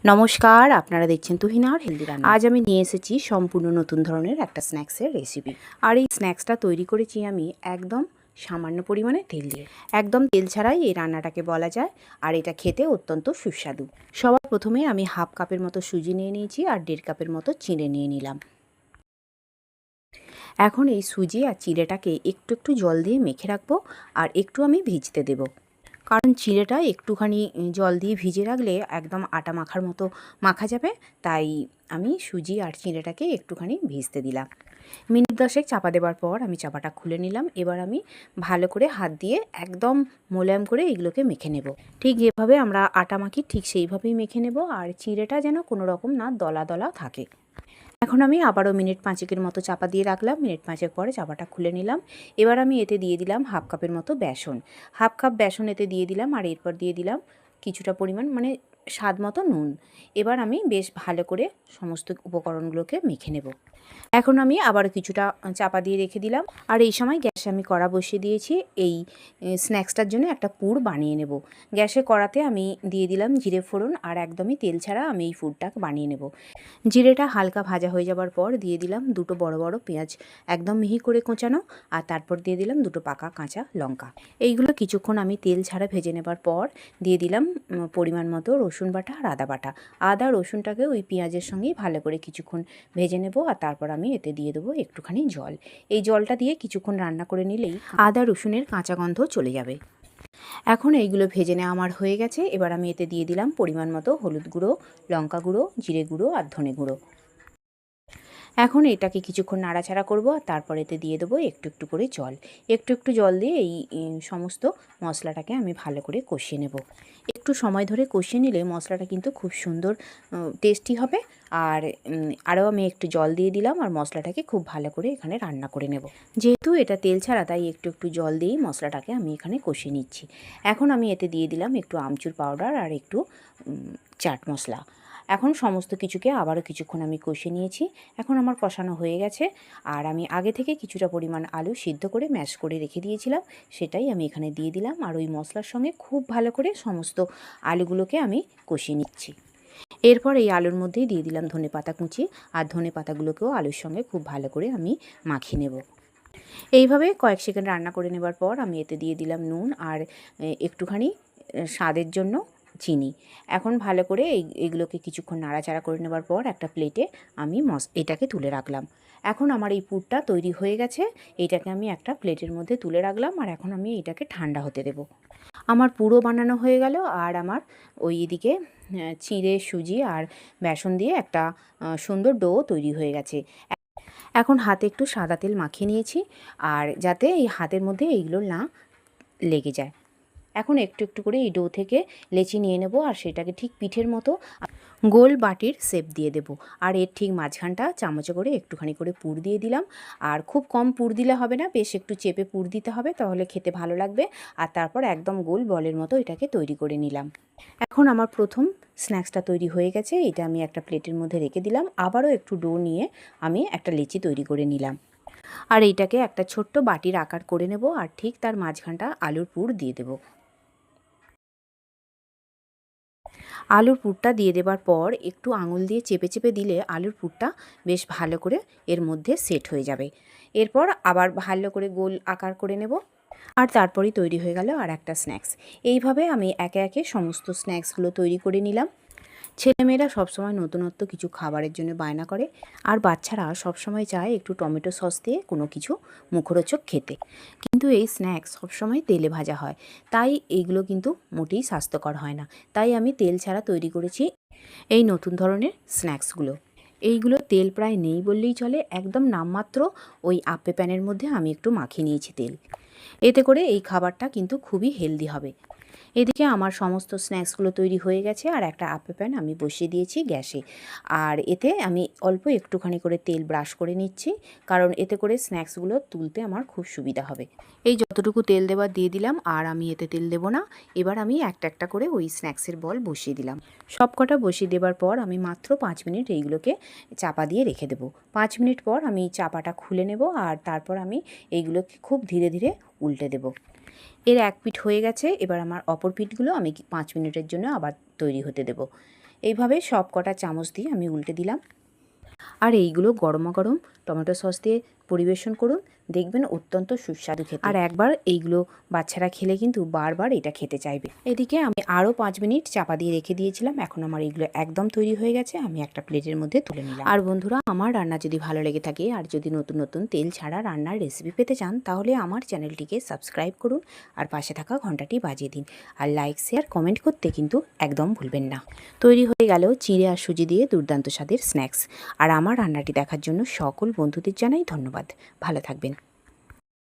নমস্কার, আপনারা দেখছেন তুহিনার হেলদি রান্না। আজ আমি নিয়ে এসেছি সম্পূর্ণ নতুন ধরনের একটা স্ন্যাক্সের রেসিপি। আর এই স্ন্যাক্সটা তৈরি করেছি আমি একদম সামান্য পরিমাণে তেল দিয়ে। একদম তেল ছাড়াই এই রান্নাটাকে বলা যায়, আর এটা খেতে অত্যন্ত সুস্বাদু। সবার প্রথমে আমি হাফ কাপের মতো সুজি নিয়ে নিয়েছি আর 1.5 কাপের মতো চিড়ে নিয়ে নিলাম। এখন এই সুজি আর চিড়েটাকে একটু একটু জল দিয়ে মেখে রাখবো আর একটু আমি ভিজতে দেবো, কারণ চিড়েটা একটুখানি জল দিয়ে ভিজে রাখলে একদম আটা মাখার মতো মাখা যাবে। তাই আমি সুজি আর চিড়েটাকে একটুখানি ভিজতে দিলাম। মিনিট 10 চাপা দেওয়ার পর আমি চাপাটা খুলে নিলাম। এবার আমি ভালো করে হাত দিয়ে একদম মোলায়েম করে এগুলোকে মেখে নেব। ঠিক যেভাবে আমরা আটা মাখি ঠিক সেইভাবেই মেখে নেব, আর চিড়েটা যেন কোনো রকম না দলা দলা থাকে। এখন আমি আবারও মিনিট 5 মতো চাপা দিয়ে রাখলাম। মিনিট 5 পরে চাপাটা খুলে নিলাম। এবার আমি এতে দিয়ে দিলাম হাফ কাপের মতো বেসন। হাফ কাপ বেসন এতে দিয়ে দিলাম, আর এরপর দিয়ে দিলাম কিছুটা পরিমাণ স্বাদ মতো নুন। এবার আমি বেশ ভালো করে সমস্ত উপকরণগুলোকে মেখে নেব। এখন আমি আবার কিছুটা চাপা দিয়ে রেখে দিলাম, আর এই সময় গ্যাসে আমি কড়া বসিয়ে দিয়েছি। এই স্ন্যাক্সটার জন্য একটা পুর বানিয়ে নেব। গ্যাসে কড়াতে আমি দিয়ে দিলাম জিরে ফোড়ন, আর একদমই তেল ছাড়া আমি এই পুরটা বানিয়ে নেব। জিরেটা হালকা ভাজা হয়ে যাবার পর দিয়ে দিলাম দুটো বড় বড় পেঁয়াজ, একদম মিহি করে কোঁচানো, আর তারপর দিয়ে দিলাম দুটো পাকা কাঁচা লঙ্কা। এইগুলো কিছুক্ষণ আমি তেল ছাড়া ভেজে নেবার পর দিয়ে দিলাম পরিমাণ মতো রসুন বাটা আর আদা বাটা। আদা রসুনটাকে ওই পেঁয়াজের সঙ্গেই ভালো করে কিছুক্ষণ ভেজে নেব, আর তারপর আমি এতে দিয়ে দেবো একটুখানি জল। এই জলটা দিয়ে কিছুক্ষণ রান্না করে নিলেই আদা রসুনের কাঁচা গন্ধ চলে যাবে। এখন এইগুলো ভেজে নেওয়া আমার হয়ে গেছে। এবার আমি এতে দিয়ে দিলাম পরিমাণ মতো হলুদ গুঁড়ো, লঙ্কা গুঁড়ো, জিরে গুঁড়ো আর ধনে গুঁড়ো। এখন এটাকে কিছুক্ষণ নাড়াচাড়া করব, আর তারপর এতে দিয়ে দেবো একটু একটু করে জল। একটু একটু জল দিয়ে এই সমস্ত মশলাটাকে আমি ভালো করে কষিয়ে নেব। একটু সময় ধরে কষিয়ে নিলে মশলাটা কিন্তু খুব সুন্দর টেস্টি হবে। আর আরও আমি একটু জল দিয়ে দিলাম, আর মশলাটাকে খুব ভালো করে এখানে রান্না করে নেব। যেহেতু এটা তেল ছাড়া, তাই একটু একটু জল দিয়েই মশলাটাকে আমি এখানে কষিয়ে নিচ্ছি। এখন আমি এতে দিয়ে দিলাম একটু আমচুর পাউডার আর একটু চাট মশলা। এখন সমস্ত কিছুকে আবারও কিছুক্ষণ আমি কষিয়ে নিয়েছি। এখন আমার কষানো হয়ে গেছে, আর আমি আগে থেকে কিছুটা পরিমাণ আলু সিদ্ধ করে ম্যাশ করে রেখে দিয়েছিলাম, সেটাই আমি এখানে দিয়ে দিলাম। আর ওই মশলার সঙ্গে খুব ভালো করে সমস্ত আলুগুলোকে আমি কষিয়ে নিচ্ছি। এরপর এই আলুর মধ্যেই দিয়ে দিলাম ধনেপাতা কুচি, আর ধনেপাতাগুলোকেও আলুর সঙ্গে খুব ভালো করে আমি মাখিয়ে নেব। এইভাবে কয়েক সেকেন্ড রান্না করে নেবার পর আমি এতে দিয়ে দিলাম নুন আর একটুখানি স্বাদের জন্য চিনি। এখন ভালো করে এইগুলোকে কিছুক্ষণ নাড়াচাড়া করে নেবার পর একটা প্লেটে আমি এটাকে তুলে রাখলাম। এখন আমার এই পুরটা তৈরি হয়ে গেছে। এইটাকে আমি একটা প্লেটের মধ্যে তুলে রাখলাম, আর এখন আমি এটাকে ঠান্ডা হতে দেব। আমার পুরো বানানো হয়ে গেল, আর আমার ওই এদিকে চিঁড়ে সুজি আর বেসন দিয়ে একটা সুন্দর ডো তৈরি হয়ে গেছে। এখন হাতে একটু সাদা তেল মাখিয়ে নিয়েছি, আর যাতে এই হাতের মধ্যে এইগুলো না লেগে যায়। এখন একটু একটু করে এই ডো থেকে লেচি নিয়ে নেব, আর সেটাকে ঠিক পিঠের মতো গোল বাটির শেপ দিয়ে দেব। আর এর ঠিক মাঝখানটা চামচে করে একটুখানি করে পুর দিয়ে দিলাম। আর খুব কম পুর দিলে হবে না, বেশ একটু চেপে পুর দিতে হবে, তাহলে খেতে ভালো লাগবে। আর তারপর একদম গোল বলের মতো এটাকে তৈরি করে নিলাম। এখন আমার প্রথম স্ন্যাক্সটা তৈরি হয়ে গেছে। এটা আমি একটা প্লেটের মধ্যে রেখে দিলাম। আবারও একটু ডো নিয়ে আমি একটা লেচি তৈরি করে নিলাম, আর এইটাকে একটা ছোট্ট বাটির আকার করে নেব, আর ঠিক তার মাঝখানটা আলুর পুর দিয়ে দেব। আলুর পুরটা দিয়ে দেবার পর একটু আঙুল দিয়ে চেপে চেপে দিলে আলুর পুরটা বেশ ভালো করে এর মধ্যে সেট হয়ে যাবে। এরপর আবার ভালো করে গোল আকার করে নেব, আর তারপরেই তৈরি হয়ে গেল আর একটা স্ন্যাক্স। এইভাবে আমি একে একে সমস্ত স্ন্যাক্সগুলো তৈরি করে নিলাম। ছেলেমেয়েরা সবসময় নতুনত্ব কিছু খাবারের জন্য বায়না করে, আর বাচ্চারা সবসময় চায় একটু টমেটো সস দিয়ে কোনো কিছু মুখরোচক খেতে। কিন্তু এই স্ন্যাক্স সবসময় তেলে ভাজা হয়, তাই এইগুলো কিন্তু মোটেই স্বাস্থ্যকর হয় না। তাই আমি তেল ছাড়া তৈরি করেছি এই নতুন ধরনের স্ন্যাক্সগুলো। এইগুলো তেল প্রায় নেই বললেই চলে, একদম নামমাত্র ওই আপ্পে প্যানের মধ্যে আমি একটু মাখিয়ে নিয়েছি তেল। এতে করে এই খাবারটা কিন্তু খুবই হেলদি হবে। এদিকে আমার সমস্ত স্ন্যাক্সগুলো তৈরি হয়ে গেছে, আর একটা আপ্পে প্যান আমি বসিয়ে দিয়েছি গ্যাসে। আর এতে আমি অল্প একটুখানি করে তেল ব্রাশ করে নিচ্ছি, কারণ এতে করে স্ন্যাক্সগুলো তুলতে আমার খুব সুবিধা হবে। এই যতটুকু তেল দেওয়ার দিয়ে দিলাম, আর আমি এতে তেল দেব না। এবার আমি একটা একটা করে ওই স্ন্যাক্সের বল বসিয়ে দিলাম। সব কটা বসিয়ে দেবার পর আমি মাত্র 5 মিনিট এইগুলোকে চাপা দিয়ে রেখে দেবো। 5 মিনিট পর আমি চাপাটা খুলে নেব, আর তারপর আমি এইগুলোকে খুব ধীরে ধীরে উল্টে দেব। এর এক পিঠ হয়ে গেছে, এবার আমার অপর পিঠগুলো আমি 5 মিনিটের জন্য আবার তৈরি হতে দেব। এইভাবে সব কটা চামচ দিয়ে আমি উল্টে দিলাম। আর এইগুলো গরমা গরম টমেটো সস দিয়ে পরিবেশন করুন, দেখবেন অত্যন্ত সুস্বাদু খেতে। আর একবার এইগুলো বাচ্চারা খেলে কিন্তু বারবার এটা খেতে চাইবে। এদিকে আমি আরও 5 মিনিট চাপা দিয়ে রেখে দিয়েছিলাম। এখন আমার এইগুলো একদম তৈরি হয়ে গেছে। আমি একটা প্লেটের মধ্যে তুলে নিলাম। আর বন্ধুরা, আমার রান্না যদি ভালো লেগে থাকে আর যদি নতুন নতুন তেল ছাড়া রান্নার রেসিপি পেতে চান, তাহলে আমার চ্যানেলটিকে সাবস্ক্রাইব করুন আর পাশে থাকা ঘন্টাটি বাজিয়ে দিন। আর লাইক, শেয়ার, কমেন্ট করতে কিন্তু একদম ভুলবেন না। তৈরি হয়ে গেল চিড়ে আর সুজি দিয়ে দুর্দান্ত স্বাদের স্ন্যাক্স। আর আমার রান্নাটি দেখার জন্য সকল বন্ধুদের জানাই ধন্যবাদ। ভালো থাকবেন।